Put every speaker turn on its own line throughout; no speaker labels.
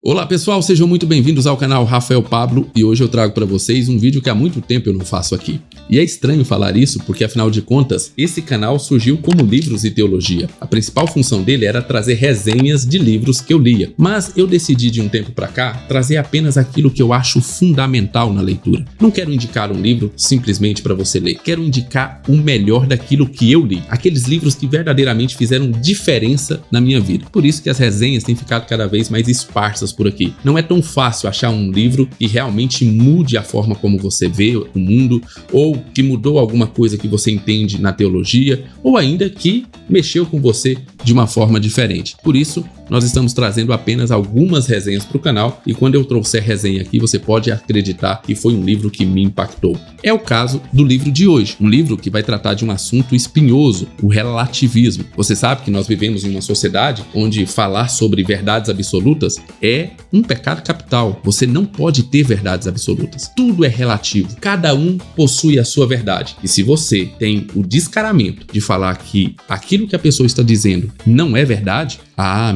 Olá pessoal, sejam muito bem-vindos ao canal Rafael Pablo e hoje eu trago para vocês um vídeo que há muito tempo eu não faço aqui. E é estranho falar isso porque, afinal de contas, esse canal surgiu como Livros e Teologia. A principal função dele era trazer resenhas de livros que eu lia, mas eu decidi de um tempo para cá trazer apenas aquilo que eu acho fundamental na leitura. Não quero indicar um livro simplesmente para você ler, quero indicar o melhor daquilo que eu li, aqueles livros que verdadeiramente fizeram diferença na minha vida. Por isso que as resenhas têm ficado cada vez mais esparsas por aqui. Não é tão fácil achar um livro que realmente mude a forma como você vê o mundo, ou que mudou alguma coisa que você entende na teologia, ou ainda que mexeu com você de uma forma diferente. Por isso, nós estamos trazendo apenas algumas resenhas para o canal e quando eu trouxer resenha aqui, você pode acreditar que foi um livro que me impactou. É o caso do livro de hoje, um livro que vai tratar de um assunto espinhoso, o relativismo. Você sabe que nós vivemos em uma sociedade onde falar sobre verdades absolutas é um pecado capital. Você não pode ter verdades absolutas. Tudo é relativo. Cada um possui a sua verdade. E se você tem o descaramento de falar que aquilo que a pessoa está dizendo não é verdade,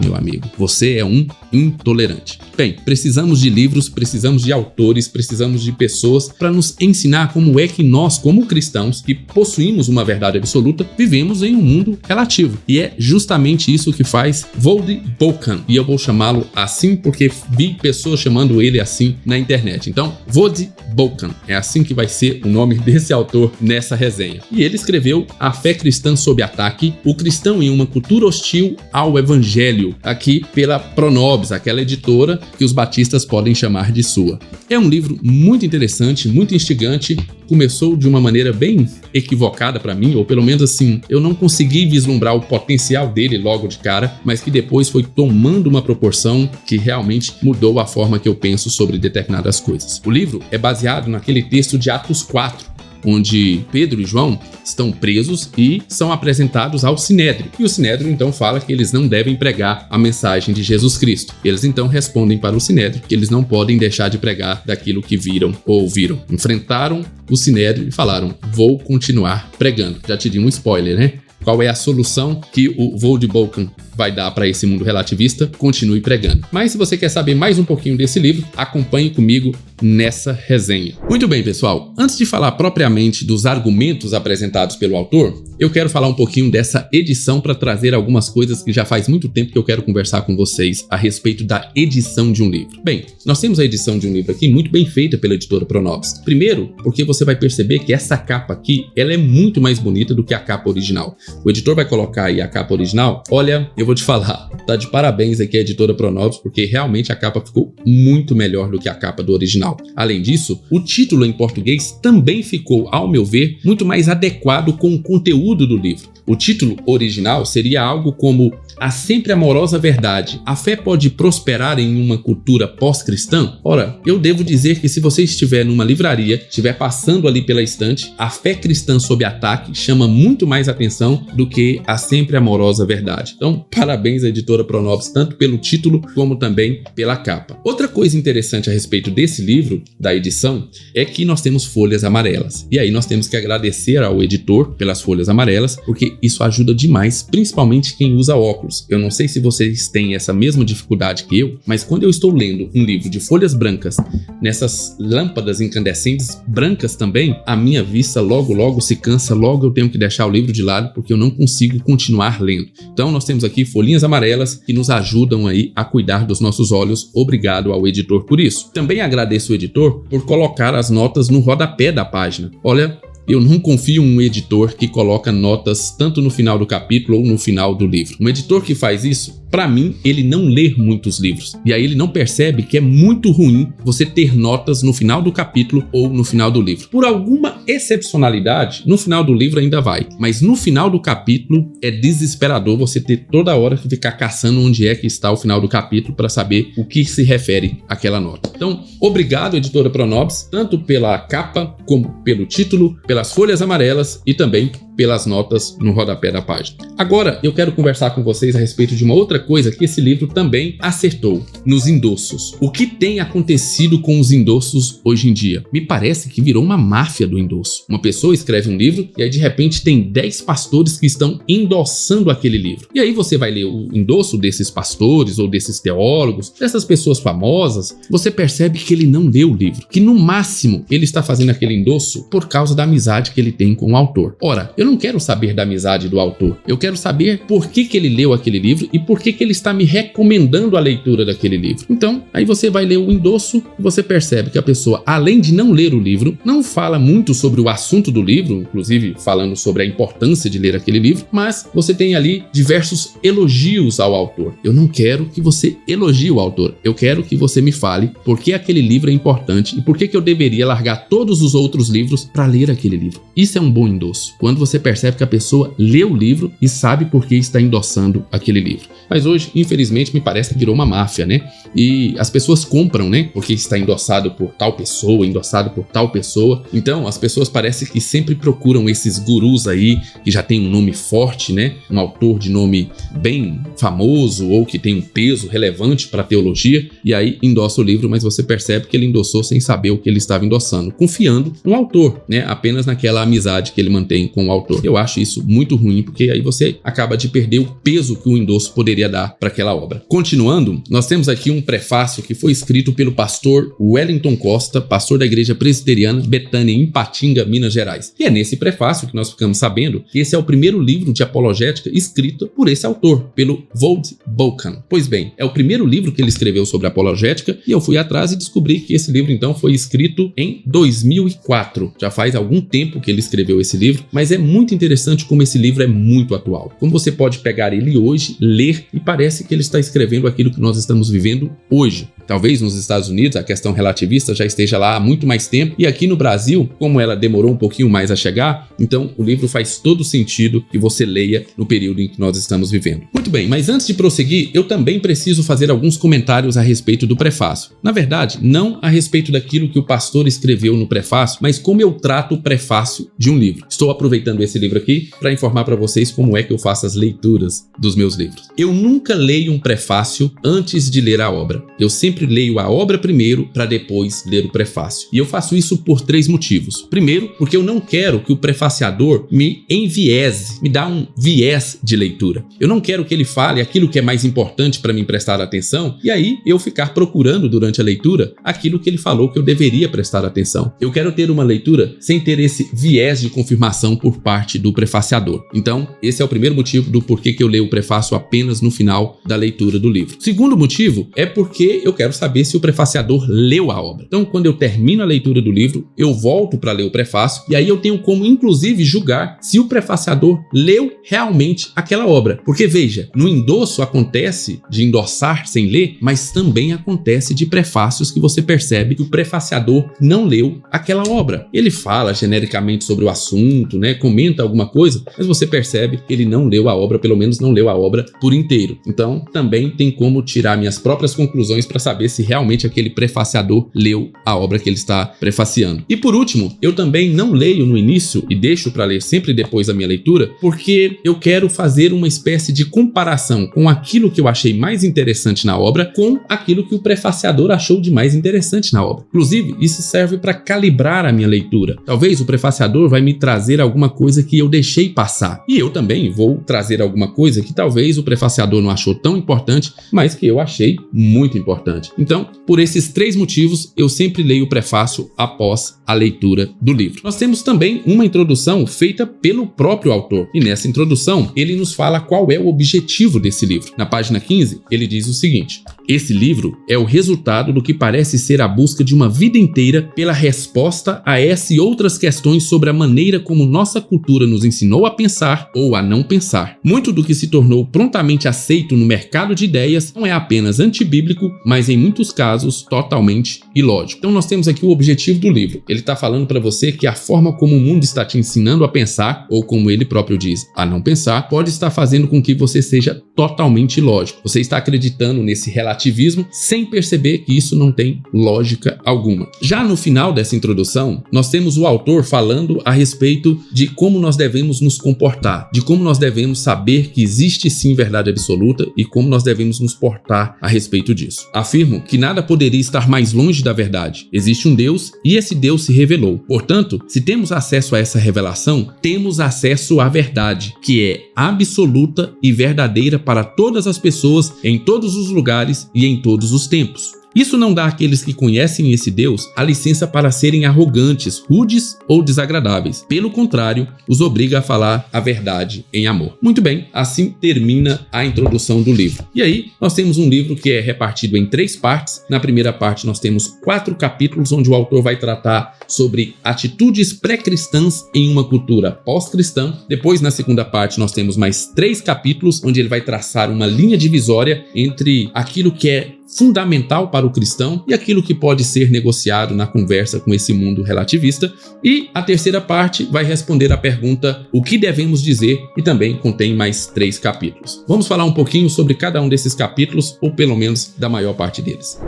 meu amigo, você é um intolerante. Bem, precisamos de livros, precisamos de autores, precisamos de pessoas para nos ensinar como é que nós, como cristãos, que possuímos uma verdade absoluta, vivemos em um mundo relativo. E é justamente isso que faz Voddie Baucham. E eu vou chamá-lo assim porque vi pessoas chamando ele assim na internet. Então, Voddie Baucham, é assim que vai ser o nome desse autor nessa resenha. E ele escreveu A Fé Cristã sob Ataque, o cristão em uma cultura hostil ao evangelho, aqui pela Pronobis, aquela editora que os batistas podem chamar de sua. É um livro muito interessante, muito instigante. Começou de uma maneira bem equivocada para mim, ou pelo menos assim, eu não consegui vislumbrar o potencial dele logo de cara, mas que depois foi tomando uma proporção que realmente mudou a forma que eu penso sobre determinadas coisas. O livro é baseado naquele texto de Atos 4, onde Pedro e João estão presos e são apresentados ao Sinédrio. E o Sinédrio então fala que eles não devem pregar a mensagem de Jesus Cristo. Eles então respondem para o Sinédrio que eles não podem deixar de pregar daquilo que viram ou ouviram. Enfrentaram o Sinédrio e falaram: vou continuar pregando. Já te dei um spoiler, né? Qual é a solução que o Voddie Baucham vai dar para esse mundo relativista? Continue pregando. Mas se você quer saber mais um pouquinho desse livro, acompanhe comigo nessa resenha. Muito bem, pessoal. Antes de falar propriamente dos argumentos apresentados pelo autor, eu quero falar um pouquinho dessa edição para trazer algumas coisas que já faz muito tempo que eu quero conversar com vocês a respeito da edição de um livro. Bem, nós temos a edição de um livro aqui muito bem feita pela editora Pronobis. Primeiro, porque você vai perceber que essa capa aqui, ela é muito mais bonita do que a capa original. O editor vai colocar aí a capa original. Olha, eu vou te falar, tá de parabéns aqui a editora Pronobis, porque realmente a capa ficou muito melhor do que a capa do original. Além disso, o título em português também ficou, ao meu ver, muito mais adequado com o conteúdo do livro. O título original seria algo como A Sempre Amorosa Verdade. A fé pode prosperar em uma cultura pós-cristã? Ora, eu devo dizer que se você estiver numa livraria, estiver passando ali pela estante, A Fé Cristã sob Ataque chama muito mais atenção do que A Sempre Amorosa Verdade. Então, parabéns à editora Pronobis, tanto pelo título como também pela capa. Outra coisa interessante a respeito desse livro, da edição, é que nós temos folhas amarelas. E aí nós temos que agradecer ao editor pelas folhas amarelas, porque isso ajuda demais, principalmente quem usa óculos. Eu não sei se vocês têm essa mesma dificuldade que eu, mas quando eu estou lendo um livro de folhas brancas, nessas lâmpadas incandescentes brancas também, a minha vista logo se cansa, logo eu tenho que deixar o livro de lado, porque eu não consigo continuar lendo. Então nós temos aqui folhinhas amarelas que nos ajudam aí a cuidar dos nossos olhos. Obrigado ao editor por isso. Também agradeço o editor por colocar as notas no rodapé da página. Olha, eu não confio em um editor que coloca notas tanto no final do capítulo ou no final do livro. Um editor que faz isso, para mim, ele não lê muitos livros. E aí ele não percebe que é muito ruim você ter notas no final do capítulo ou no final do livro. Por alguma excepcionalidade, no final do livro ainda vai. Mas no final do capítulo é desesperador você ter toda hora que ficar caçando onde é que está o final do capítulo para saber o que se refere àquela nota. Então, obrigado, editora Pronobis, tanto pela capa como pelo título, pelas folhas amarelas e também pelas notas no rodapé da página. Agora eu quero conversar com vocês a respeito de uma outra coisa que esse livro também acertou, nos endossos. O que tem acontecido com os endossos hoje em dia? Me parece que virou uma máfia do endosso. Uma pessoa escreve um livro e aí de repente tem 10 pastores que estão endossando aquele livro. E aí você vai ler o endosso desses pastores ou desses teólogos, dessas pessoas famosas, você percebe que ele não leu o livro, que no máximo ele está fazendo aquele endosso por causa da amizade que ele tem com o autor. Ora, eu não quero saber da amizade do autor, eu quero saber por que ele leu aquele livro e por que ele está me recomendando a leitura daquele livro. Então, aí você vai ler o endosso e você percebe que a pessoa, além de não ler o livro, não fala muito sobre o assunto do livro, inclusive falando sobre a importância de ler aquele livro, mas você tem ali diversos elogios ao autor. Eu não quero que você elogie o autor, eu quero que você me fale por que aquele livro é importante e por que eu deveria largar todos os outros livros para ler aquele livro. Isso é um bom endosso, quando você percebe que a pessoa leu o livro e sabe por que está endossando aquele livro. Mas hoje, infelizmente, me parece que virou uma máfia, né? E as pessoas compram, né? Porque está endossado por tal pessoa, endossado por tal pessoa. Então, as pessoas parecem que sempre procuram esses gurus aí, que já tem um nome forte, né? Um autor de nome bem famoso ou que tem um peso relevante para a teologia, e aí endossa o livro, mas você percebe que ele endossou sem saber o que ele estava endossando, confiando no autor, né? Apenas naquela amizade que ele mantém com o autor. Eu acho isso muito ruim, porque aí você acaba de perder o peso que o endosso poderia dar para aquela obra. Continuando, nós temos aqui um prefácio que foi escrito pelo pastor Wellington Costa, pastor da Igreja Presbiteriana Betânia, em Ipatinga, Minas Gerais. E é nesse prefácio que nós ficamos sabendo que esse é o primeiro livro de apologética escrito por esse autor, pelo Voddie Baucham. Pois bem, é o primeiro livro que ele escreveu sobre apologética e eu fui atrás e descobri que esse livro então foi escrito em 2004. Já faz algum tempo que ele escreveu esse livro, mas é muito interessante como esse livro é muito atual. Como você pode pegar ele hoje, ler e parece que ele está escrevendo aquilo que nós estamos vivendo hoje. Talvez nos Estados Unidos a questão relativista já esteja lá há muito mais tempo e aqui no Brasil, como ela demorou um pouquinho mais a chegar, então o livro faz todo sentido que você leia no período em que nós estamos vivendo. Muito bem, mas antes de prosseguir, eu também preciso fazer alguns comentários a respeito do prefácio. Na verdade, não a respeito daquilo que o pastor escreveu no prefácio, mas como eu trato o prefácio de um livro. Estou aproveitando esse livro aqui para informar para vocês como é que eu faço as leituras dos meus livros. Eu nunca leio um prefácio antes de ler a obra. Eu sempre leio a obra primeiro para depois ler o prefácio. E eu faço isso por 3 motivos. Primeiro, porque eu não quero que o prefaciador me enviese, me dá um viés de leitura. Eu não quero que ele fale aquilo que é mais importante para mim prestar atenção e aí eu ficar procurando durante a leitura aquilo que ele falou que eu deveria prestar atenção. Eu quero ter uma leitura sem ter esse viés de confirmação por parte do prefaciador. Então, esse é o primeiro motivo do porquê que eu leio o prefácio apenas no final da leitura do livro. Segundo motivo é porque eu quero saber se o prefaciador leu a obra. Então, quando eu termino a leitura do livro, eu volto para ler o prefácio e aí eu tenho como, inclusive, julgar se o prefaciador leu realmente aquela obra. Porque, veja, no endosso acontece de endossar sem ler, mas também acontece de prefácios que você percebe que o prefaciador não leu aquela obra. Ele fala genericamente sobre o assunto, né? Comenta alguma coisa, mas você percebe que ele não leu a obra, pelo menos não leu a obra por inteiro. Então, também tem como tirar minhas próprias conclusões para saber se realmente aquele prefaciador leu a obra que ele está prefaciando. E por último, eu também não leio no início e deixo para ler sempre depois da minha leitura, porque eu quero fazer uma espécie de comparação com aquilo que eu achei mais interessante na obra com aquilo que o prefaciador achou de mais interessante na obra. Inclusive, isso serve para calibrar a minha leitura. Talvez o prefaciador vai me trazer alguma coisa que eu deixei passar. E eu também vou trazer alguma coisa que talvez o prefaciador não achou tão importante, mas que eu achei muito importante. Então, por esses 3 motivos, eu sempre leio o prefácio após a leitura do livro. Nós temos também uma introdução feita pelo próprio autor. E nessa introdução, ele nos fala qual é o objetivo desse livro. Na página 15, ele diz o seguinte: esse livro é o resultado do que parece ser a busca de uma vida inteira pela resposta a essa e outras questões sobre a maneira como nossa cultura nos ensinou a pensar ou a não pensar. Muito do que se tornou prontamente aceito no mercado de ideias não é apenas antibíblico, mas em muitos casos totalmente ilógico. Então nós temos aqui o objetivo do livro. Ele está falando para você que a forma como o mundo está te ensinando a pensar, ou como ele próprio diz, a não pensar, pode estar fazendo com que você seja totalmente ilógico. Você está acreditando nesse relativismo sem perceber que isso não tem lógica alguma. Já no final dessa introdução, nós temos o autor falando a respeito de como nós devemos nos comportar, de como nós devemos saber que existe sim verdade absoluta e como nós devemos nos portar a respeito disso. Afirmo que nada poderia estar mais longe da verdade. Existe um Deus e esse Deus se revelou. Portanto, se temos acesso a essa revelação, temos acesso à verdade, que é absoluta e verdadeira para todas as pessoas, em todos os lugares e em todos os tempos. Isso não dá àqueles que conhecem esse Deus a licença para serem arrogantes, rudes ou desagradáveis. Pelo contrário, os obriga a falar a verdade em amor. Muito bem, assim termina a introdução do livro. E aí, nós temos um livro que é repartido em 3 partes. Na primeira parte, nós temos 4 capítulos, onde o autor vai tratar sobre atitudes pré-cristãs em uma cultura pós-cristã. Depois, na segunda parte, nós temos mais 3 capítulos, onde ele vai traçar uma linha divisória entre aquilo que é fundamental para o cristão e aquilo que pode ser negociado na conversa com esse mundo relativista. E a terceira parte vai responder à pergunta o que devemos dizer e também contém mais 3 capítulos. Vamos falar um pouquinho sobre cada um desses capítulos, ou pelo menos da maior parte deles.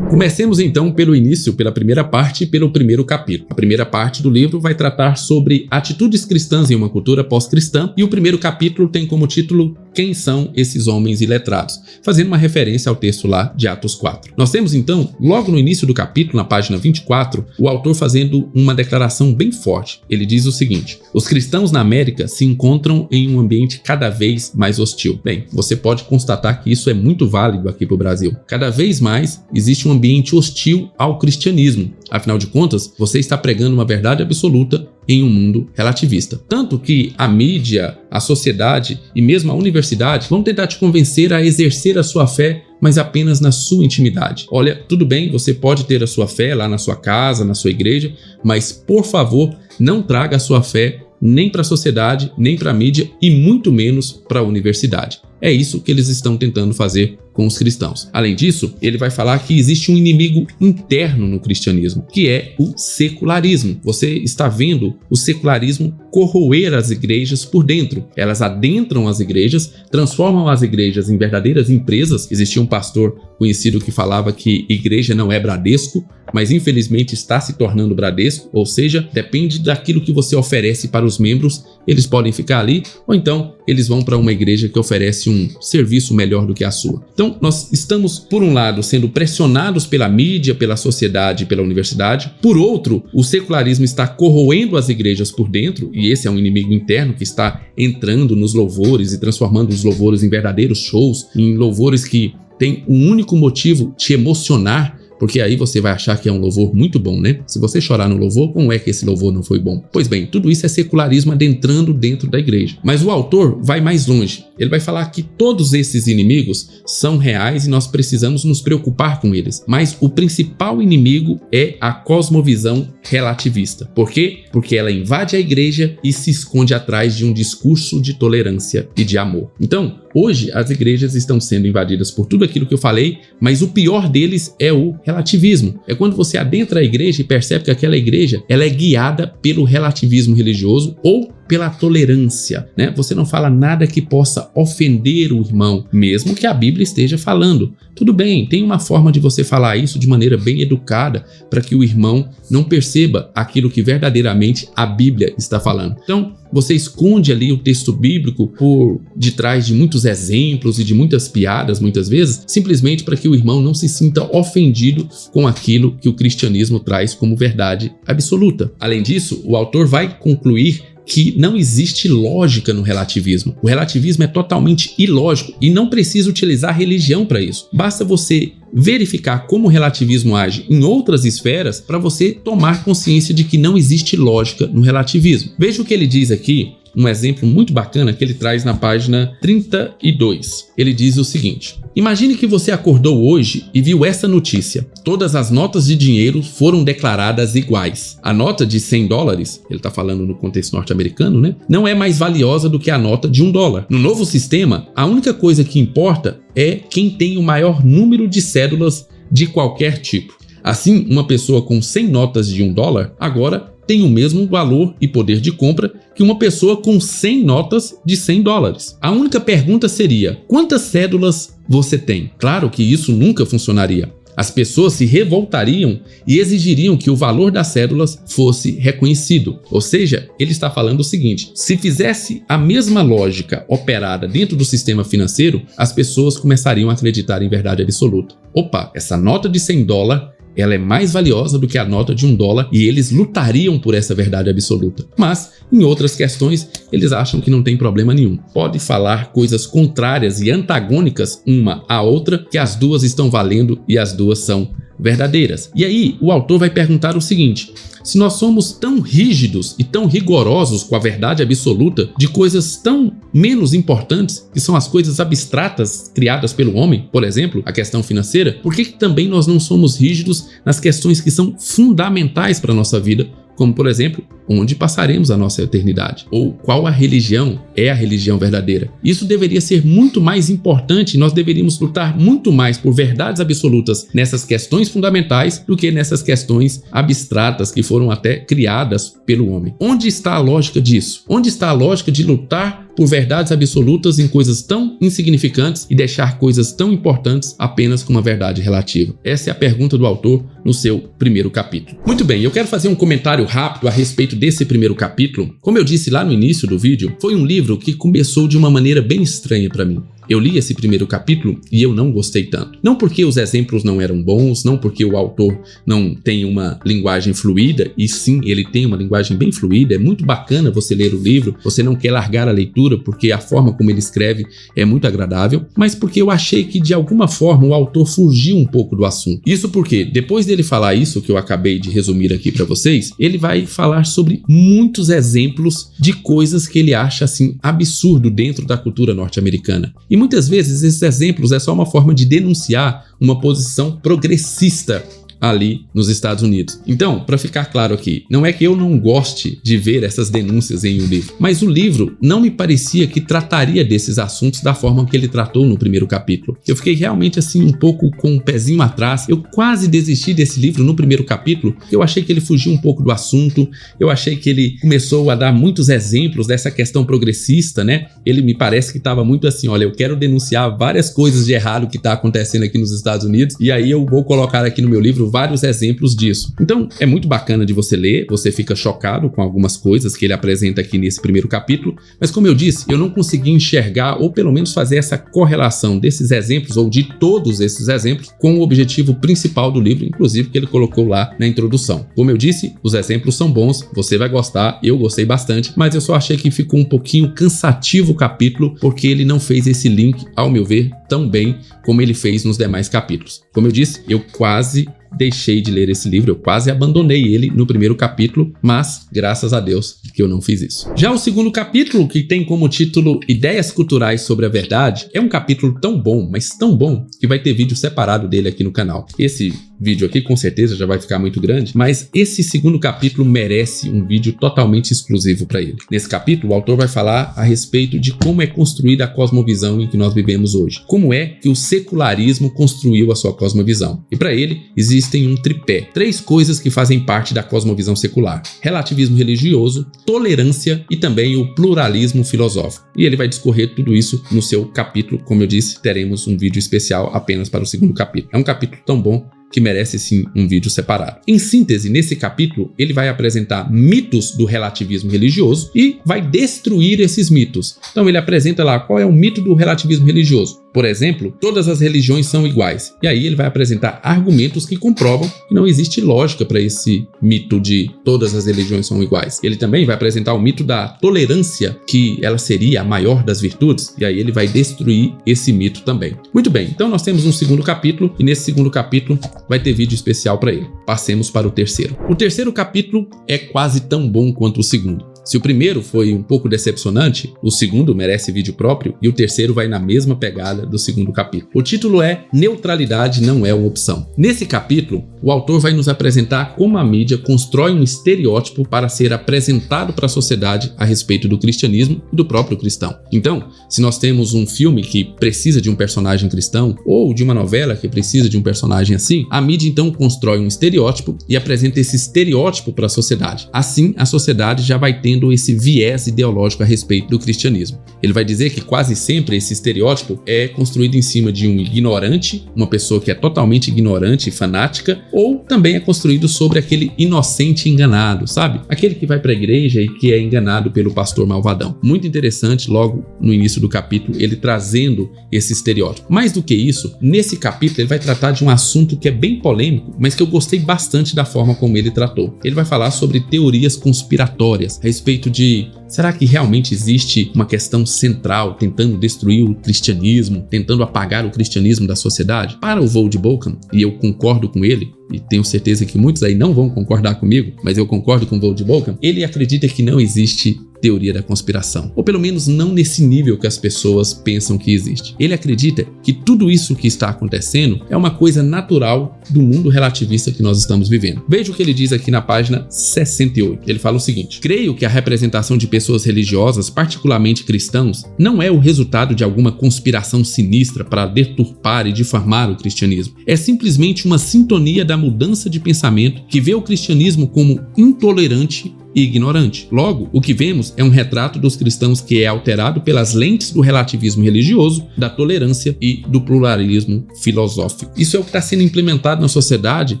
Comecemos então pelo início, pela primeira parte e pelo primeiro capítulo. A primeira parte do livro vai tratar sobre atitudes cristãs em uma cultura pós-cristã e o primeiro capítulo tem como título Quem são esses homens iletrados? Fazendo uma referência ao texto lá de Atos 4. Nós temos então, logo no início do capítulo, na página 24, o autor fazendo uma declaração bem forte. Ele diz o seguinte: os cristãos na América se encontram em um ambiente cada vez mais hostil. Bem, você pode constatar que isso é muito válido aqui para o Brasil. Cada vez mais existe um ambiente hostil ao cristianismo. Afinal de contas, você está pregando uma verdade absoluta em um mundo relativista. Tanto que a mídia, a sociedade e mesmo a universidade vão tentar te convencer a exercer a sua fé, mas apenas na sua intimidade. Olha, tudo bem, você pode ter a sua fé lá na sua casa, na sua igreja, mas por favor, não traga a sua fé nem para a sociedade, nem para a mídia e muito menos para a universidade. É isso que eles estão tentando fazer com os cristãos. Além disso, ele vai falar que existe um inimigo interno no cristianismo, que é o secularismo. Você está vendo o secularismo corroer as igrejas por dentro. Elas adentram as igrejas, transformam as igrejas em verdadeiras empresas. Existia um pastor conhecido que falava que igreja não é Bradesco, mas infelizmente está se tornando Bradesco, ou seja, depende daquilo que você oferece para os membros, eles podem ficar ali, ou então eles vão para uma igreja que oferece um serviço melhor do que a sua. Então, nós estamos, por um lado, sendo pressionados pela mídia, pela sociedade e pela universidade. Por outro, o secularismo está corroendo as igrejas por dentro, e esse é um inimigo interno que está entrando nos louvores e transformando os louvores em verdadeiros shows, em louvores que têm um único motivo, te emocionar, porque aí você vai achar que é um louvor muito bom, né? Se você chorar no louvor, como é que esse louvor não foi bom? Pois bem, tudo isso é secularismo adentrando dentro da igreja. Mas o autor vai mais longe. Ele vai falar que todos esses inimigos são reais e nós precisamos nos preocupar com eles. Mas o principal inimigo é a cosmovisão relativista. Por quê? Porque ela invade a igreja e se esconde atrás de um discurso de tolerância e de amor. Então, hoje as igrejas estão sendo invadidas por tudo aquilo que eu falei, mas o pior deles é o relativismo. É quando você adentra a igreja e percebe que aquela igreja ela é guiada pelo relativismo religioso ou pela tolerância, né? Você não fala nada que possa ofender o irmão, mesmo que a Bíblia esteja falando. Tudo bem, tem uma forma de você falar isso de maneira bem educada para que o irmão não perceba aquilo que verdadeiramente a Bíblia está falando. Então, você esconde ali o texto bíblico por detrás de muitos exemplos e de muitas piadas, muitas vezes, simplesmente para que o irmão não se sinta ofendido com aquilo que o cristianismo traz como verdade absoluta. Além disso, o autor vai concluir que não existe lógica no relativismo. O relativismo é totalmente ilógico e não precisa utilizar religião para isso. Basta você verificar como o relativismo age em outras esferas para você tomar consciência de que não existe lógica no relativismo. Veja o que ele diz aqui um exemplo muito bacana que ele traz na página 32. Ele diz o seguinte: imagine que você acordou hoje e viu essa notícia. Todas as notas de dinheiro foram declaradas iguais. A nota de $100, ele está falando no contexto norte-americano, né? Não é mais valiosa do que a nota de $1. No novo sistema, a única coisa que importa é quem tem o maior número de cédulas de qualquer tipo. Assim, uma pessoa com 100 notas de $1 agora tem o mesmo valor e poder de compra que uma pessoa com 100 notas de $100. A única pergunta seria: quantas cédulas você tem? Claro que isso nunca funcionaria. As pessoas se revoltariam e exigiriam que o valor das cédulas fosse reconhecido. Ou seja, ele está falando o seguinte: se fizesse a mesma lógica operada dentro do sistema financeiro, as pessoas começariam a acreditar em verdade absoluta. Opa, essa nota de $100 ela é mais valiosa do que a nota de $1 e eles lutariam por essa verdade absoluta. Mas, em outras questões, eles acham que não tem problema nenhum. Pode falar coisas contrárias e antagônicas uma à outra, que as duas estão valendo e as duas são verdadeiras. E aí, o autor vai perguntar o seguinte: se nós somos tão rígidos e tão rigorosos com a verdade absoluta de coisas tão menos importantes, que são as coisas abstratas criadas pelo homem, por exemplo, a questão financeira, por que também nós não somos rígidos nas questões que são fundamentais para a nossa vida, como, por exemplo, onde passaremos a nossa eternidade? Ou qual a religião é a religião verdadeira? Isso deveria ser muito mais importante, nós deveríamos lutar muito mais por verdades absolutas nessas questões fundamentais do que nessas questões abstratas que foram até criadas pelo homem. Onde está a lógica disso? Onde está a lógica de lutar por verdades absolutas em coisas tão insignificantes e deixar coisas tão importantes apenas com uma verdade relativa? Essa é a pergunta do autor no seu primeiro capítulo. Muito bem, eu quero fazer um comentário rápido a respeito desse primeiro capítulo. Como eu disse lá no início do vídeo, foi um livro que começou de uma maneira bem estranha para mim. Eu li esse primeiro capítulo e eu não gostei tanto. Não porque os exemplos não eram bons, não porque o autor não tem uma linguagem fluida, e sim, ele tem uma linguagem bem fluida, é muito bacana você ler o livro, você não quer largar a leitura porque a forma como ele escreve é muito agradável, mas porque eu achei que de alguma forma o autor fugiu um pouco do assunto. Isso porque, depois dele falar isso que eu acabei de resumir aqui para vocês, ele vai falar sobre muitos exemplos de coisas que ele acha assim absurdo dentro da cultura norte-americana. E muitas vezes esses exemplos é só uma forma de denunciar uma posição progressista ali nos Estados Unidos. Então, para ficar claro aqui, não é que eu não goste de ver essas denúncias em um livro, mas o livro não me parecia que trataria desses assuntos da forma que ele tratou no primeiro capítulo. Eu fiquei realmente assim um pouco com o pezinho atrás, eu quase desisti desse livro no primeiro capítulo, porque eu achei que ele fugiu um pouco do assunto, eu achei que ele começou a dar muitos exemplos dessa questão progressista, né? Ele me parece que estava muito assim, olha, eu quero denunciar várias coisas de errado que está acontecendo aqui nos Estados Unidos, e aí eu vou colocar aqui no meu livro vários exemplos disso. Então, é muito bacana de você ler, você fica chocado com algumas coisas que ele apresenta aqui nesse primeiro capítulo, mas como eu disse, eu não consegui enxergar ou pelo menos fazer essa correlação desses exemplos ou de todos esses exemplos com o objetivo principal do livro, inclusive que ele colocou lá na introdução. Como eu disse, os exemplos são bons, você vai gostar, eu gostei bastante, mas eu só achei que ficou um pouquinho cansativo o capítulo porque ele não fez esse link, ao meu ver, tão bem como ele fez nos demais capítulos. Como eu disse, eu quase deixei de ler esse livro, eu quase abandonei ele no primeiro capítulo, mas graças a Deus que eu não fiz isso. Já o segundo capítulo, que tem como título Ideias Culturais sobre a Verdade, é um capítulo tão bom, mas tão bom, que vai ter vídeo separado dele aqui no canal. Esse vídeo aqui com certeza já vai ficar muito grande, mas esse segundo capítulo merece um vídeo totalmente exclusivo para ele. Nesse capítulo, o autor vai falar a respeito de como é construída a cosmovisão em que nós vivemos hoje. Como é que o secularismo construiu a sua cosmovisão. E para ele, existem um tripé. 3 coisas que fazem parte da cosmovisão secular: relativismo religioso, tolerância e também o pluralismo filosófico. E ele vai discorrer tudo isso no seu capítulo. Como eu disse, teremos um vídeo especial apenas para o segundo capítulo. É um capítulo tão bom que merece sim um vídeo separado. Em síntese, nesse capítulo, ele vai apresentar mitos do relativismo religioso e vai destruir esses mitos. Então ele apresenta lá qual é o mito do relativismo religioso. Por exemplo, todas as religiões são iguais. E aí ele vai apresentar argumentos que comprovam que não existe lógica para esse mito de todas as religiões são iguais. Ele também vai apresentar o mito da tolerância, que ela seria a maior das virtudes, e aí ele vai destruir esse mito também. Muito bem, então nós temos um segundo capítulo, e nesse segundo capítulo vai ter vídeo especial para ele. Passemos para o terceiro. O terceiro capítulo é quase tão bom quanto o segundo. Se o primeiro foi um pouco decepcionante, o segundo merece vídeo próprio e o terceiro vai na mesma pegada do segundo capítulo. O título é Neutralidade não é uma opção. Nesse capítulo, o autor vai nos apresentar como a mídia constrói um estereótipo para ser apresentado para a sociedade a respeito do cristianismo e do próprio cristão. Então, se nós temos um filme que precisa de um personagem cristão ou de uma novela que precisa de um personagem assim, a mídia então constrói um estereótipo e apresenta esse estereótipo para a sociedade. Assim, a sociedade já vai tendo esse viés ideológico a respeito do cristianismo. Ele vai dizer que quase sempre esse estereótipo é construído em cima de um ignorante, uma pessoa que é totalmente ignorante e fanática, ou também é construído sobre aquele inocente enganado, sabe? Aquele que vai para a igreja e que é enganado pelo pastor malvadão. Muito interessante, logo no início do capítulo, ele trazendo esse estereótipo. Mais do que isso, nesse capítulo ele vai tratar de um assunto que é bem polêmico, mas que eu gostei bastante da forma como ele tratou. Ele vai falar sobre teorias conspiratórias, a respeito de será que realmente existe uma questão central tentando destruir o cristianismo, tentando apagar o cristianismo da sociedade? Para o Vold Bauckham, e eu concordo com ele, e tenho certeza que muitos aí não vão concordar comigo, mas eu concordo com o Vold Bauckham, ele acredita que não existe teoria da conspiração, ou pelo menos não nesse nível que as pessoas pensam que existe. Ele acredita que tudo isso que está acontecendo é uma coisa natural do mundo relativista que nós estamos vivendo. Veja o que ele diz aqui na página 68. Ele fala o seguinte: creio que a representação de pessoas religiosas, particularmente cristãos, não é o resultado de alguma conspiração sinistra para deturpar e difamar o cristianismo. É simplesmente uma sintonia da mudança de pensamento que vê o cristianismo como intolerante e ignorante. Logo, o que vemos é um retrato dos cristãos que é alterado pelas lentes do relativismo religioso, da tolerância e do pluralismo filosófico. Isso é o que está sendo implementado na sociedade,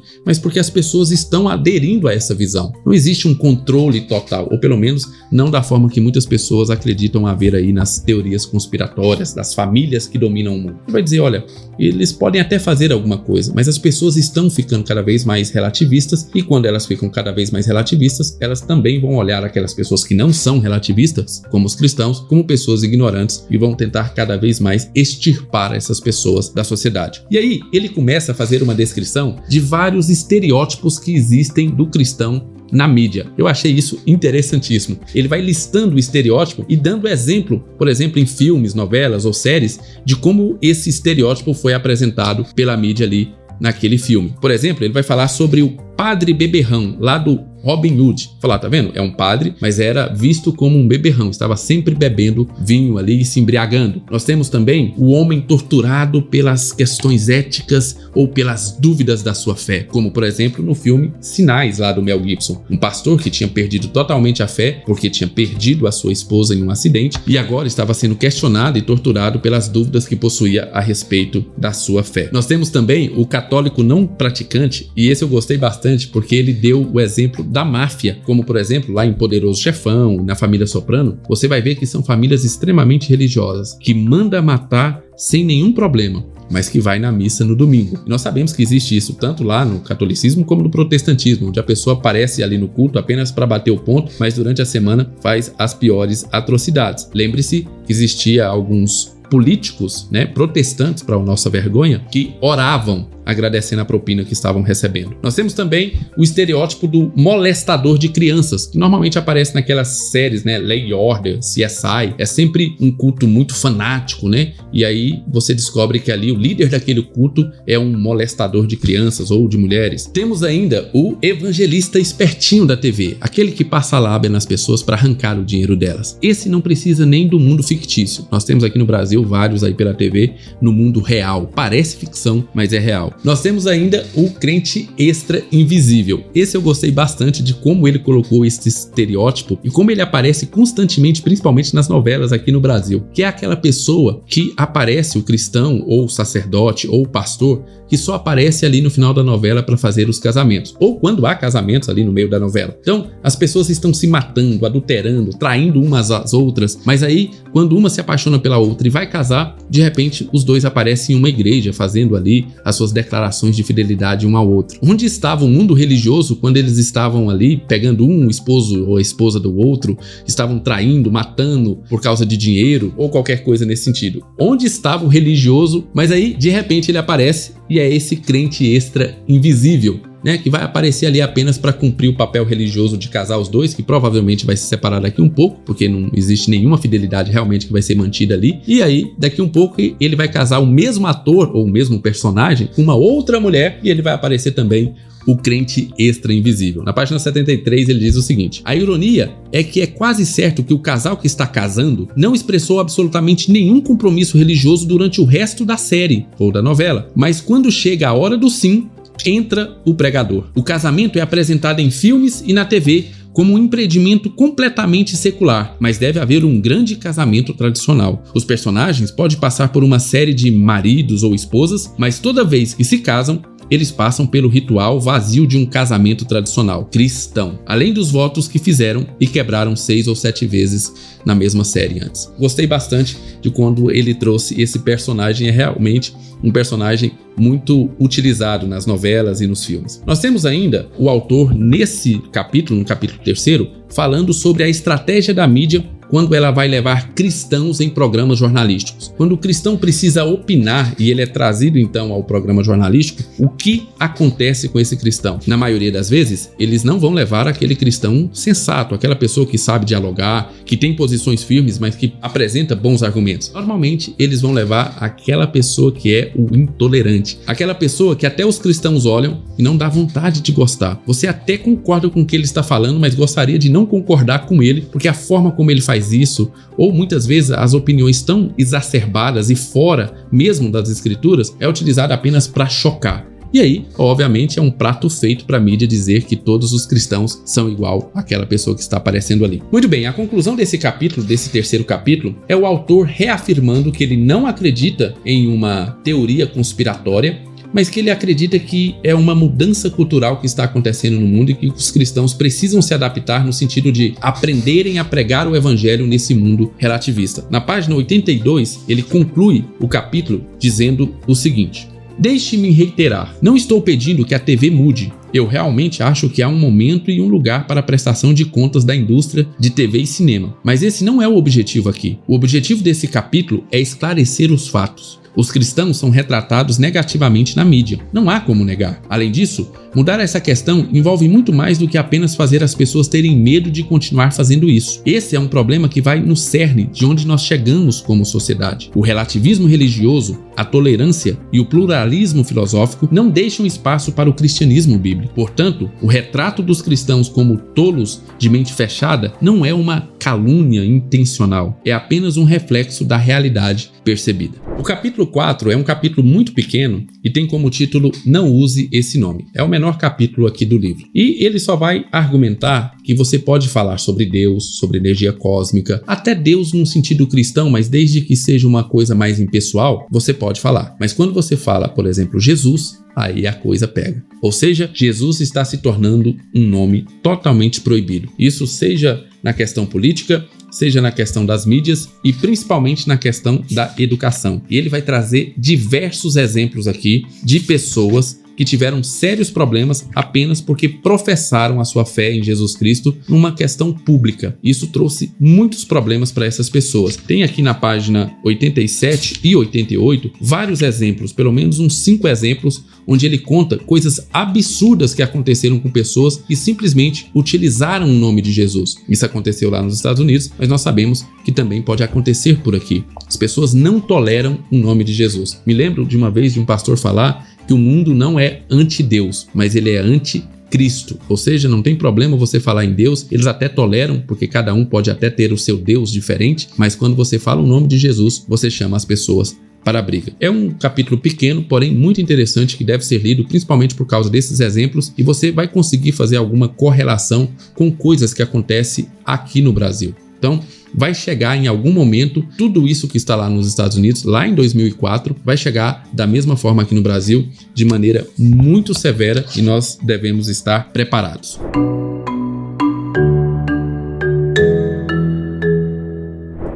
mas porque as pessoas estão aderindo a essa visão. Não existe um controle total, ou pelo menos não da forma que muitas pessoas acreditam haver aí nas teorias conspiratórias, das famílias que dominam o mundo. Você vai dizer, olha, eles podem até fazer alguma coisa, mas as pessoas estão ficando cada vez mais relativistas, e quando elas ficam cada vez mais relativistas, elas também vão olhar aquelas pessoas que não são relativistas, como os cristãos, como pessoas ignorantes, e vão tentar cada vez mais extirpar essas pessoas da sociedade. E aí ele começa a fazer uma descrição de vários estereótipos que existem do cristão na mídia. Eu achei isso interessantíssimo. Ele vai listando o estereótipo e dando exemplo, por exemplo, em filmes, novelas ou séries, de como esse estereótipo foi apresentado pela mídia ali naquele filme. Por exemplo, ele vai falar sobre o padre beberrão, lá do Robin Hood. Falar, tá vendo? É um padre, mas era visto como um beberrão, estava sempre bebendo vinho ali e se embriagando. Nós temos também o homem torturado pelas questões éticas ou pelas dúvidas da sua fé, como por exemplo no filme Sinais, lá do Mel Gibson. Um pastor que tinha perdido totalmente a fé porque tinha perdido a sua esposa em um acidente e agora estava sendo questionado e torturado pelas dúvidas que possuía a respeito da sua fé. Nós temos também o católico não praticante, e esse eu gostei bastante porque ele deu o exemplo da máfia, como por exemplo lá em Poderoso Chefão, na família Soprano. Você vai ver que são famílias extremamente religiosas, que manda matar sem nenhum problema, mas que vai na missa no domingo. E nós sabemos que existe isso tanto lá no catolicismo como no protestantismo, onde a pessoa aparece ali no culto apenas para bater o ponto, mas durante a semana faz as piores atrocidades. Lembre-se que existia alguns políticos, protestantes, para a nossa vergonha, que oravam agradecendo a propina que estavam recebendo. Nós temos também o estereótipo do molestador de crianças, que normalmente aparece naquelas séries, Lei e Order, CSI. É sempre um culto muito fanático, E aí você descobre que ali o líder daquele culto é um molestador de crianças ou de mulheres. Temos ainda o evangelista espertinho da TV, aquele que passa a lábia nas pessoas para arrancar o dinheiro delas. Esse não precisa nem do mundo fictício. Nós temos aqui no Brasil vários aí pela TV no mundo real. Parece ficção, mas é real. Nós temos ainda o crente extra invisível. Esse eu gostei bastante de como ele colocou esse estereótipo e como ele aparece constantemente, principalmente nas novelas aqui no Brasil, que é aquela pessoa que aparece, o cristão ou o sacerdote ou o pastor, que só aparece ali no final da novela para fazer os casamentos, ou quando há casamentos ali no meio da novela. Então, as pessoas estão se matando, adulterando, traindo umas às outras, mas aí, quando uma se apaixona pela outra e vai casar, de repente, os dois aparecem em uma igreja, fazendo ali as suas declarações de fidelidade um ao outro. Onde estava o mundo religioso quando eles estavam ali, pegando um esposo ou a esposa do outro, estavam traindo, matando por causa de dinheiro, ou qualquer coisa nesse sentido? Onde estava o religioso? Mas aí, de repente, ele aparece e é esse crente extra invisível. né, que vai aparecer ali apenas para cumprir o papel religioso de casar os dois, que provavelmente vai se separar daqui um pouco, porque não existe nenhuma fidelidade realmente que vai ser mantida ali. E aí, daqui um pouco, ele vai casar o mesmo ator ou o mesmo personagem com uma outra mulher e ele vai aparecer também o crente extra invisível. Na página 73 ele diz o seguinte: a ironia é que é quase certo que o casal que está casando não expressou absolutamente nenhum compromisso religioso durante o resto da série ou da novela, mas quando chega a hora do sim, entra o pregador. O casamento é apresentado em filmes e na TV como um empreendimento completamente secular, mas deve haver um grande casamento tradicional. Os personagens podem passar por uma série de maridos ou esposas, mas toda vez que se casam, eles passam pelo ritual vazio de um casamento tradicional, cristão, além dos votos que fizeram e quebraram 6 ou 7 vezes na mesma série antes. Gostei bastante de quando ele trouxe esse personagem, é realmente um personagem muito utilizado nas novelas e nos filmes. Nós temos ainda o autor nesse capítulo, no capítulo 3º, falando sobre a estratégia da mídia quando ela vai levar cristãos em programas jornalísticos. Quando o cristão precisa opinar e ele é trazido então ao programa jornalístico, o que acontece com esse cristão? Na maioria das vezes, eles não vão levar aquele cristão sensato, aquela pessoa que sabe dialogar, que tem posições firmes, mas que apresenta bons argumentos. Normalmente, eles vão levar aquela pessoa que é o intolerante, aquela pessoa que até os cristãos olham e não dá vontade de gostar. Você até concorda com o que ele está falando, mas gostaria de não concordar com ele, porque a forma como ele faz isso, ou muitas vezes as opiniões tão exacerbadas e fora mesmo das escrituras, é utilizada apenas para chocar. E aí, obviamente, é um prato feito para a mídia dizer que todos os cristãos são igual àquela pessoa que está aparecendo ali. Muito bem, a conclusão desse capítulo, desse 3º capítulo, é o autor reafirmando que ele não acredita em uma teoria conspiratória, mas que ele acredita que é uma mudança cultural que está acontecendo no mundo e que os cristãos precisam se adaptar no sentido de aprenderem a pregar o evangelho nesse mundo relativista. Na página 82, ele conclui o capítulo dizendo o seguinte: deixe-me reiterar, não estou pedindo que a TV mude. Eu realmente acho que há um momento e um lugar para a prestação de contas da indústria de TV e cinema. Mas esse não é o objetivo aqui. O objetivo desse capítulo é esclarecer os fatos. Os cristãos são retratados negativamente na mídia. Não há como negar. Além disso, mudar essa questão envolve muito mais do que apenas fazer as pessoas terem medo de continuar fazendo isso. Esse é um problema que vai no cerne de onde nós chegamos como sociedade. O relativismo religioso, a tolerância e o pluralismo filosófico não deixam espaço para o cristianismo bíblico. Portanto, o retrato dos cristãos como tolos de mente fechada não é uma calúnia intencional, é apenas um reflexo da realidade percebida. O capítulo 4 é um capítulo muito pequeno e tem como título Não use esse nome. É o menor capítulo aqui do livro. E ele só vai argumentar que você pode falar sobre Deus, sobre energia cósmica, até Deus num sentido cristão, mas desde que seja uma coisa mais impessoal, você pode falar. Mas quando você fala, por exemplo, Jesus, aí a coisa pega. Ou seja, Jesus está se tornando um nome totalmente proibido. Isso seja na questão política, seja na questão das mídias e principalmente na questão da educação. E ele vai trazer diversos exemplos aqui de pessoas que tiveram sérios problemas apenas porque professaram a sua fé em Jesus Cristo numa questão pública. Isso trouxe muitos problemas para essas pessoas. Tem aqui na página 87 e 88 vários exemplos, pelo menos uns 5 exemplos, onde ele conta coisas absurdas que aconteceram com pessoas que simplesmente utilizaram o nome de Jesus. Isso aconteceu lá nos Estados Unidos, mas nós sabemos que também pode acontecer por aqui. As pessoas não toleram o nome de Jesus. Me lembro de uma vez de um pastor falar que o mundo não é anti-Deus, mas ele é anti-Cristo. Ou seja, não tem problema você falar em Deus, eles até toleram, porque cada um pode até ter o seu Deus diferente, mas quando você fala o nome de Jesus, você chama as pessoas para a briga. É um capítulo pequeno, porém muito interessante, que deve ser lido principalmente por causa desses exemplos, e você vai conseguir fazer alguma correlação com coisas que acontecem aqui no Brasil. Então, vai chegar em algum momento, tudo isso que está lá nos Estados Unidos, lá em 2004, vai chegar da mesma forma aqui no Brasil, de maneira muito severa, e nós devemos estar preparados.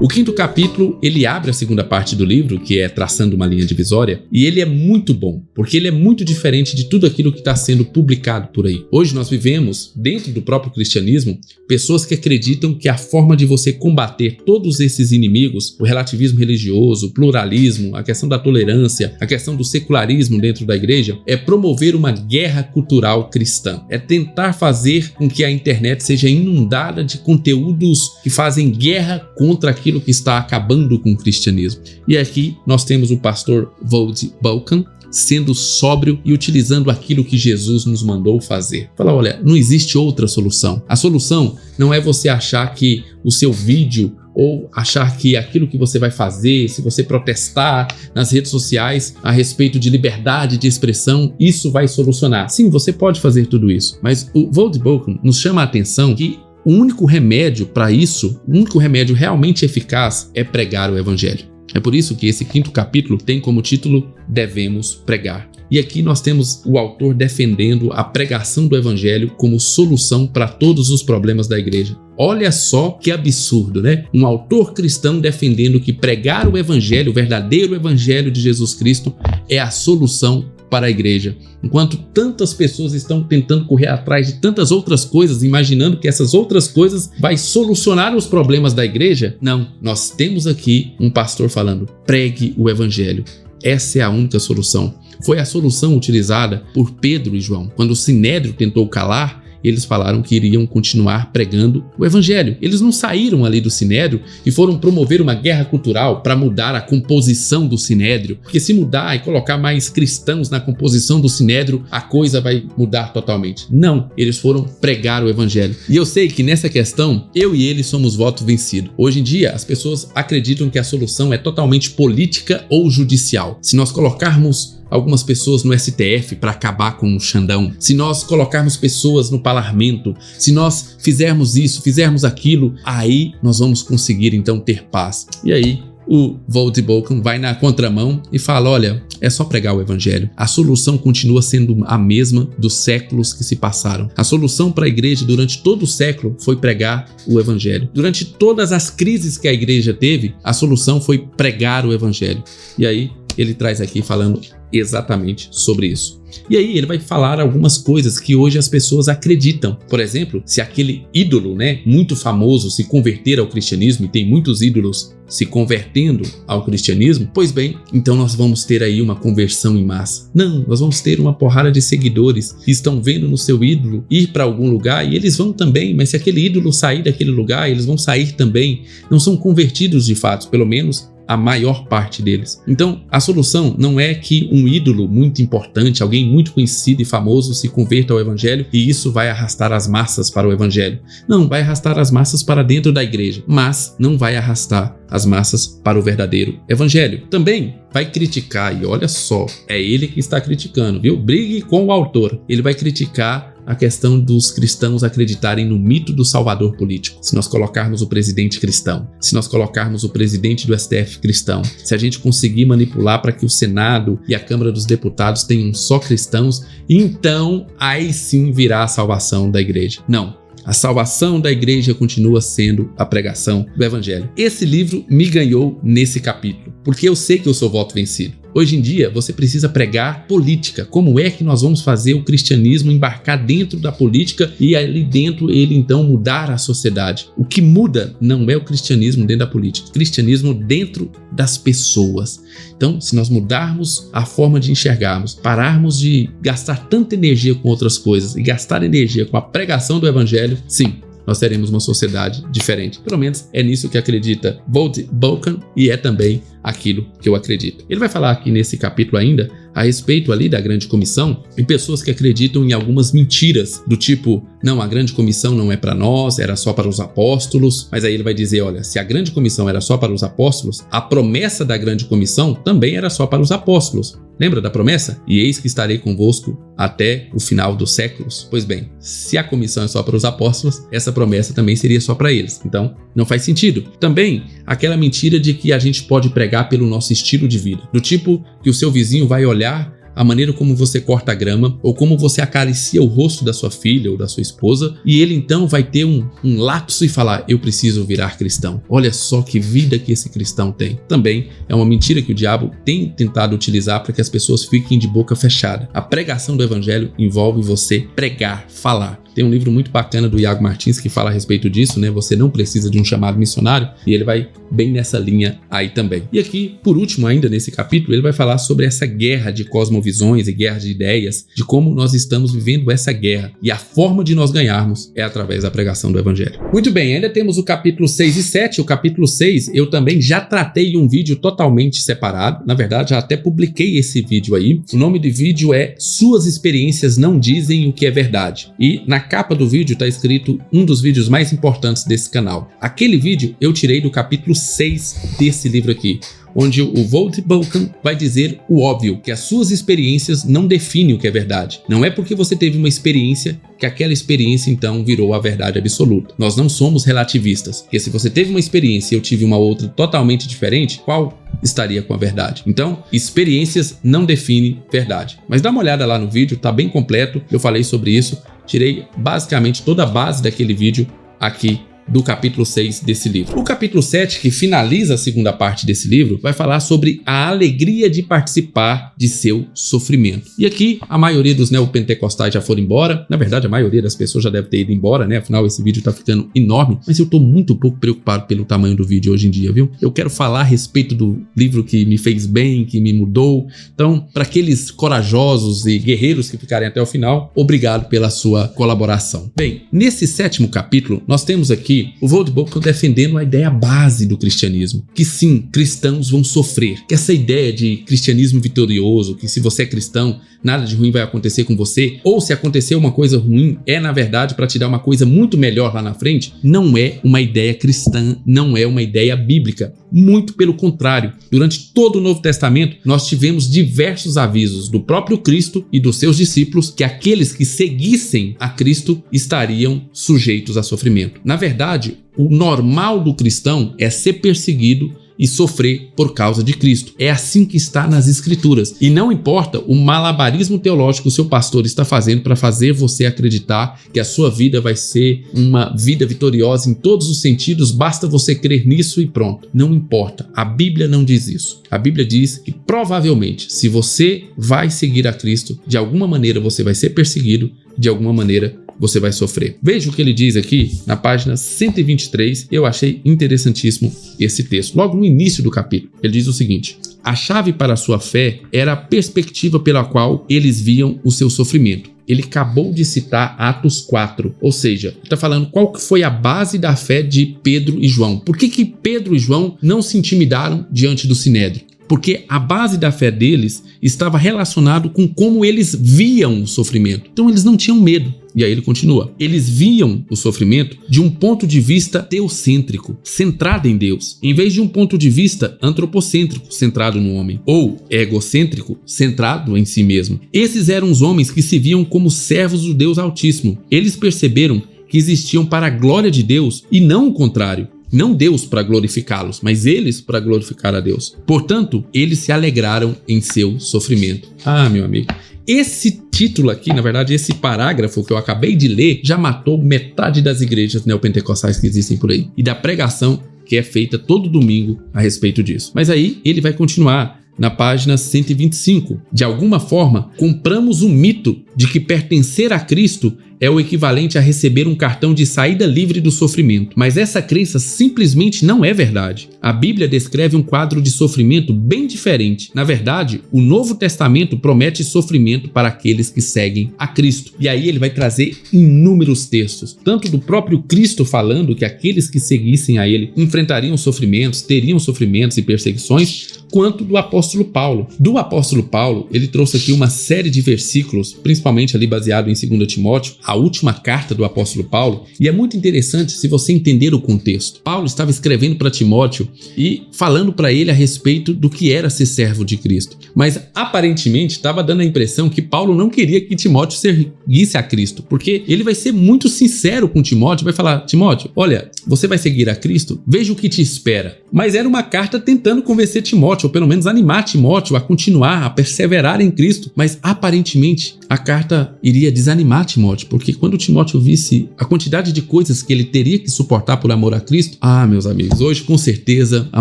O quinto capítulo, ele abre a segunda parte do livro, que é traçando uma linha divisória, e ele é muito bom, porque ele é muito diferente de tudo aquilo que está sendo publicado por aí. Hoje nós vivemos, dentro do próprio cristianismo, pessoas que acreditam que a forma de você combater todos esses inimigos, o relativismo religioso, o pluralismo, a questão da tolerância, a questão do secularismo dentro da igreja, é promover uma guerra cultural cristã. É tentar fazer com que a internet seja inundada de conteúdos que fazem guerra contra aquilo que está acabando com o cristianismo. E aqui nós temos o pastor Voddie Baucham sendo sóbrio e utilizando aquilo que Jesus nos mandou fazer. Fala, olha, não existe outra solução. A solução não é você achar que o seu vídeo ou achar que aquilo que você vai fazer, se você protestar nas redes sociais a respeito de liberdade de expressão, isso vai solucionar. Sim, você pode fazer tudo isso, mas o Voddie Baucham nos chama a atenção que o único remédio para isso, o único remédio realmente eficaz é pregar o evangelho. É por isso que esse quinto capítulo tem como título Devemos Pregar. E aqui nós temos o autor defendendo a pregação do evangelho como solução para todos os problemas da igreja. Olha só que absurdo, né? Um autor cristão defendendo que pregar o evangelho, o verdadeiro evangelho de Jesus Cristo, é a solução para a igreja. Enquanto tantas pessoas estão tentando correr atrás de tantas outras coisas, imaginando que essas outras coisas vai solucionar os problemas da igreja, não. Nós temos aqui um pastor falando, pregue o evangelho. Essa é a única solução. Foi a solução utilizada por Pedro e João. Quando o Sinédrio tentou calar, eles falaram que iriam continuar pregando o evangelho. Eles não saíram ali do Sinédrio e foram promover uma guerra cultural para mudar a composição do Sinédrio. Porque se mudar e colocar mais cristãos na composição do Sinédrio, a coisa vai mudar totalmente. Não, eles foram pregar o evangelho. E eu sei que nessa questão, eu e ele somos voto vencido. Hoje em dia, as pessoas acreditam que a solução é totalmente política ou judicial. Se nós colocarmos algumas pessoas no STF para acabar com o Xandão, se nós colocarmos pessoas no parlamento, se nós fizermos isso, fizermos aquilo, aí nós vamos conseguir então ter paz. E aí o Voddie Baucham vai na contramão e fala, olha, é só pregar o evangelho. A solução continua sendo a mesma dos séculos que se passaram. A solução para a igreja durante todo o século foi pregar o evangelho. Durante todas as crises que a igreja teve, a solução foi pregar o evangelho. E aí ele traz aqui falando exatamente sobre isso. E aí ele vai falar algumas coisas que hoje as pessoas acreditam. Por exemplo, se aquele ídolo, muito famoso se converter ao cristianismo, e tem muitos ídolos se convertendo ao cristianismo, pois bem, então nós vamos ter aí uma conversão em massa. Não, nós vamos ter uma porrada de seguidores que estão vendo no seu ídolo ir para algum lugar e eles vão também, mas se aquele ídolo sair daquele lugar, eles vão sair também. Não são convertidos de fato, pelo menos a maior parte deles. Então, a solução não é que um ídolo muito importante, alguém muito conhecido e famoso se converta ao evangelho e isso vai arrastar as massas para o evangelho. Não, vai arrastar as massas para dentro da igreja, mas não vai arrastar as massas para o verdadeiro evangelho. Também vai criticar, e olha só, é ele que está criticando, viu? Brigue com o autor. Ele vai criticar a questão dos cristãos acreditarem no mito do salvador político. Se nós colocarmos o presidente cristão, se nós colocarmos o presidente do STF cristão, se a gente conseguir manipular para que o Senado e a Câmara dos Deputados tenham só cristãos, então aí sim virá a salvação da igreja. Não. A salvação da igreja continua sendo a pregação do evangelho. Esse livro me ganhou nesse capítulo, porque eu sei que eu sou voto vencido. Hoje em dia, você precisa pregar política. Como é que nós vamos fazer o cristianismo embarcar dentro da política e ali dentro ele então mudar a sociedade? O que muda não é o cristianismo dentro da política, o cristianismo dentro das pessoas. Então, se nós mudarmos a forma de enxergarmos, pararmos de gastar tanta energia com outras coisas e gastar energia com a pregação do evangelho, sim, nós teremos uma sociedade diferente. Pelo menos é nisso que acredita Voddie Baucham e é também aquilo que eu acredito. Ele vai falar aqui nesse capítulo ainda a respeito ali da grande comissão e pessoas que acreditam em algumas mentiras do tipo, não, a grande comissão não é para nós, era só para os apóstolos, mas aí ele vai dizer, olha, se a grande comissão era só para os apóstolos, a promessa da grande comissão também era só para os apóstolos. Lembra da promessa? E eis que estarei convosco até o final dos séculos. Pois bem, se a comissão é só para os apóstolos, essa promessa também seria só para eles. Então, não faz sentido. Também, aquela mentira de que a gente pode pregar pelo nosso estilo de vida. Do tipo que o seu vizinho vai olhar a maneira como você corta a grama ou como você acaricia o rosto da sua filha ou da sua esposa, e ele então vai ter um lapso e falar: eu preciso virar cristão. Olha só que vida que esse cristão tem. Também é uma mentira que o diabo tem tentado utilizar para que as pessoas fiquem de boca fechada. A pregação do evangelho envolve você pregar, falar. Tem um livro muito bacana do Iago Martins que fala a respeito disso, né? Você não precisa de um chamado missionário, e ele vai bem nessa linha aí também. E aqui, por último ainda nesse capítulo, ele vai falar sobre essa guerra de cosmovisões e guerra de ideias, de como nós estamos vivendo essa guerra, e a forma de nós ganharmos é através da pregação do evangelho. Muito bem, ainda temos o capítulo 6 e 7. O capítulo 6 eu também já tratei em um vídeo totalmente separado. Na verdade, já até publiquei esse vídeo aí. O nome do vídeo é Suas Experiências Não Dizem o que é Verdade. E na capa do vídeo está escrito um dos vídeos mais importantes desse canal. Aquele vídeo eu tirei do capítulo 6 desse livro aqui, onde o Voddie Baucham vai dizer o óbvio, que as suas experiências não definem o que é verdade. Não é porque você teve uma experiência que aquela experiência então virou a verdade absoluta. Nós não somos relativistas, porque se você teve uma experiência e eu tive uma outra totalmente diferente, qual estaria com a verdade? Então, experiências não definem verdade. Mas dá uma olhada lá no vídeo, tá bem completo, eu falei sobre isso, tirei basicamente toda a base daquele vídeo aqui do capítulo 6 desse livro. O capítulo 7, que finaliza a segunda parte desse livro, vai falar sobre a alegria de participar de seu sofrimento. E aqui a maioria dos neopentecostais já foram embora. Na verdade, a maioria das pessoas já deve ter ido embora, né? Afinal, esse vídeo tá ficando enorme. Mas eu tô muito pouco preocupado pelo tamanho do vídeo hoje em dia, viu? Eu quero falar a respeito do livro que me fez bem, que me mudou. Então, para aqueles corajosos e guerreiros que ficarem até o final, obrigado pela sua colaboração. Bem, nesse 7º capítulo, nós temos aqui o Voddie Baucham defendendo a ideia base do cristianismo, que sim, cristãos vão sofrer, que essa ideia de cristianismo vitorioso, que se você é cristão, nada de ruim vai acontecer com você, ou se acontecer uma coisa ruim, é na verdade para te dar uma coisa muito melhor lá na frente, não é uma ideia cristã, não é uma ideia bíblica. Muito pelo contrário, durante todo o Novo Testamento, nós tivemos diversos avisos do próprio Cristo e dos seus discípulos que aqueles que seguissem a Cristo estariam sujeitos a sofrimento. Na verdade, o normal do cristão é ser perseguido e sofrer por causa de Cristo. É assim que está nas Escrituras. E não importa o malabarismo teológico que o seu pastor está fazendo para fazer você acreditar que a sua vida vai ser uma vida vitoriosa em todos os sentidos, basta você crer nisso e pronto. Não importa. A Bíblia não diz isso. A Bíblia diz que provavelmente, se você vai seguir a Cristo, de alguma maneira você vai ser perseguido, de alguma maneira você vai sofrer. Veja o que ele diz aqui na página 123, eu achei interessantíssimo esse texto. Logo no início do capítulo, ele diz o seguinte: a chave para a sua fé era a perspectiva pela qual eles viam o seu sofrimento. Ele acabou de citar Atos 4, ou seja, está falando qual que foi a base da fé de Pedro e João. Por que Pedro e João não se intimidaram diante do Sinédrio? Porque a base da fé deles estava relacionado com como eles viam o sofrimento. Então eles não tinham medo. E aí ele continua: eles viam o sofrimento de um ponto de vista teocêntrico, centrado em Deus, em vez de um ponto de vista antropocêntrico, centrado no homem, ou egocêntrico, centrado em si mesmo. Esses eram os homens que se viam como servos do Deus Altíssimo. Eles perceberam que existiam para a glória de Deus e não o contrário. Não Deus para glorificá-los, mas eles para glorificar a Deus. Portanto, eles se alegraram em seu sofrimento. Ah, meu amigo, esse título aqui, na verdade, esse parágrafo que eu acabei de ler, já matou metade das igrejas neopentecostais que existem por aí. E da pregação que é feita todo domingo a respeito disso. Mas aí ele vai continuar na página 125. De alguma forma, compramos o mito de que pertencer a Cristo é o equivalente a receber um cartão de saída livre do sofrimento. Mas essa crença simplesmente não é verdade. A Bíblia descreve um quadro de sofrimento bem diferente. Na verdade, o Novo Testamento promete sofrimento para aqueles que seguem a Cristo. E aí ele vai trazer inúmeros textos, tanto do próprio Cristo falando que aqueles que seguissem a ele enfrentariam sofrimentos, teriam sofrimentos e perseguições, quanto do apóstolo Paulo. Do apóstolo Paulo, ele trouxe aqui uma série de versículos, principalmente ali baseado em 2 Timóteo, a última carta do apóstolo Paulo, e é muito interessante se você entender o contexto. Paulo estava escrevendo para Timóteo e falando para ele a respeito do que era ser servo de Cristo. Mas aparentemente estava dando a impressão que Paulo não queria que Timóteo seguisse a Cristo, porque ele vai ser muito sincero com Timóteo, vai falar: Timóteo, olha, você vai seguir a Cristo? Veja o que te espera. Mas era uma carta tentando convencer Timóteo Timóteo, ou pelo menos animar Timóteo a continuar, a perseverar em Cristo. Mas aparentemente a carta iria desanimar Timóteo, porque quando Timóteo visse a quantidade de coisas que ele teria que suportar por amor a Cristo, meus amigos, hoje com certeza a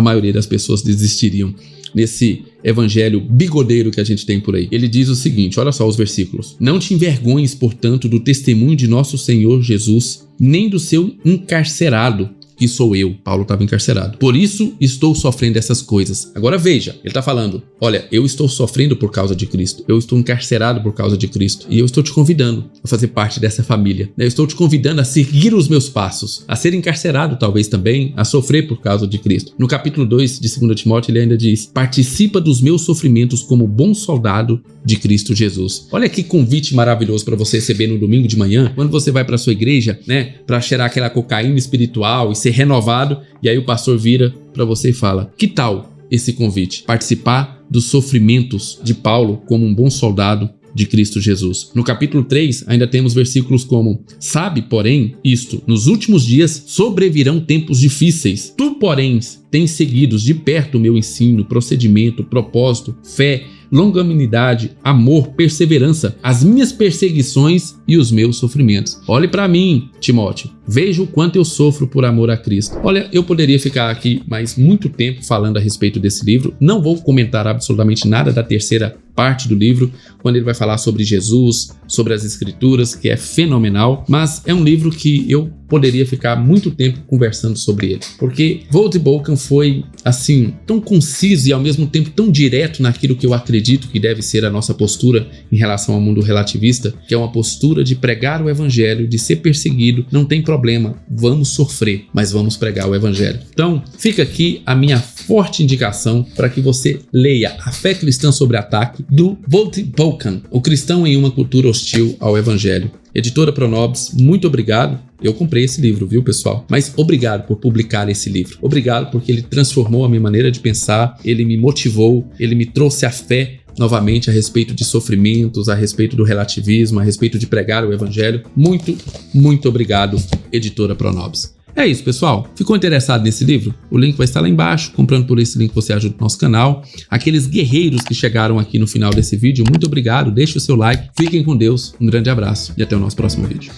maioria das pessoas desistiriam nesse evangelho bigodeiro que a gente tem por aí. Ele diz o seguinte, olha só os versículos. Não te envergonhes, portanto, do testemunho de nosso Senhor Jesus, nem do seu encarcerado, que sou eu. Paulo estava encarcerado. Por isso estou sofrendo essas coisas. Agora veja, ele está falando, olha, eu estou sofrendo por causa de Cristo, eu estou encarcerado por causa de Cristo, e eu estou te convidando a fazer parte dessa família. Eu estou te convidando a seguir os meus passos, a ser encarcerado talvez também, a sofrer por causa de Cristo. No capítulo 2 de 2 Timóteo, ele ainda diz, participa dos meus sofrimentos como bom soldado de Cristo Jesus. Olha que convite maravilhoso para você receber no domingo de manhã, quando você vai para sua igreja, né, para cheirar aquela cocaína espiritual e ser renovado, e aí o pastor vira para você e fala, que tal esse convite? Participar dos sofrimentos de Paulo como um bom soldado de Cristo Jesus. No capítulo 3, ainda temos versículos como, sabe, porém, isto, nos últimos dias sobrevirão tempos difíceis. Tu, porém, tens seguido de perto o meu ensino, procedimento, propósito, fé, longanimidade, amor, perseverança, as minhas perseguições e os meus sofrimentos. Olhe para mim, Timóteo. Veja o quanto eu sofro por amor a Cristo. Olha, eu poderia ficar aqui mais muito tempo falando a respeito desse livro. Não vou comentar absolutamente nada da terceira parte do livro, quando ele vai falar sobre Jesus, sobre as Escrituras, que é fenomenal, mas é um livro que eu poderia ficar muito tempo conversando sobre ele, porque Voddie Baucham foi, assim, tão conciso e ao mesmo tempo tão direto naquilo que eu acredito que deve ser a nossa postura em relação ao mundo relativista, que é uma postura de pregar o evangelho, de ser perseguido, não tem problema, vamos sofrer, mas vamos pregar o evangelho. Então, fica aqui a minha forte indicação para que você leia A Fé Cristã Sob Ataque, do Voddie Baucham, o cristão em uma cultura hostil ao evangelho. Editora Pronobis, muito obrigado. Eu comprei esse livro, viu, pessoal? Mas obrigado por publicar esse livro. Obrigado porque ele transformou a minha maneira de pensar, ele me motivou, ele me trouxe a fé novamente a respeito de sofrimentos, a respeito do relativismo, a respeito de pregar o evangelho. Muito, muito obrigado, Editora Pronobis. É isso, pessoal. Ficou interessado nesse livro? O link vai estar lá embaixo. Comprando por esse link você ajuda o nosso canal. Aqueles guerreiros que chegaram aqui no final desse vídeo, muito obrigado. Deixe o seu like. Fiquem com Deus. Um grande abraço e até o nosso próximo vídeo.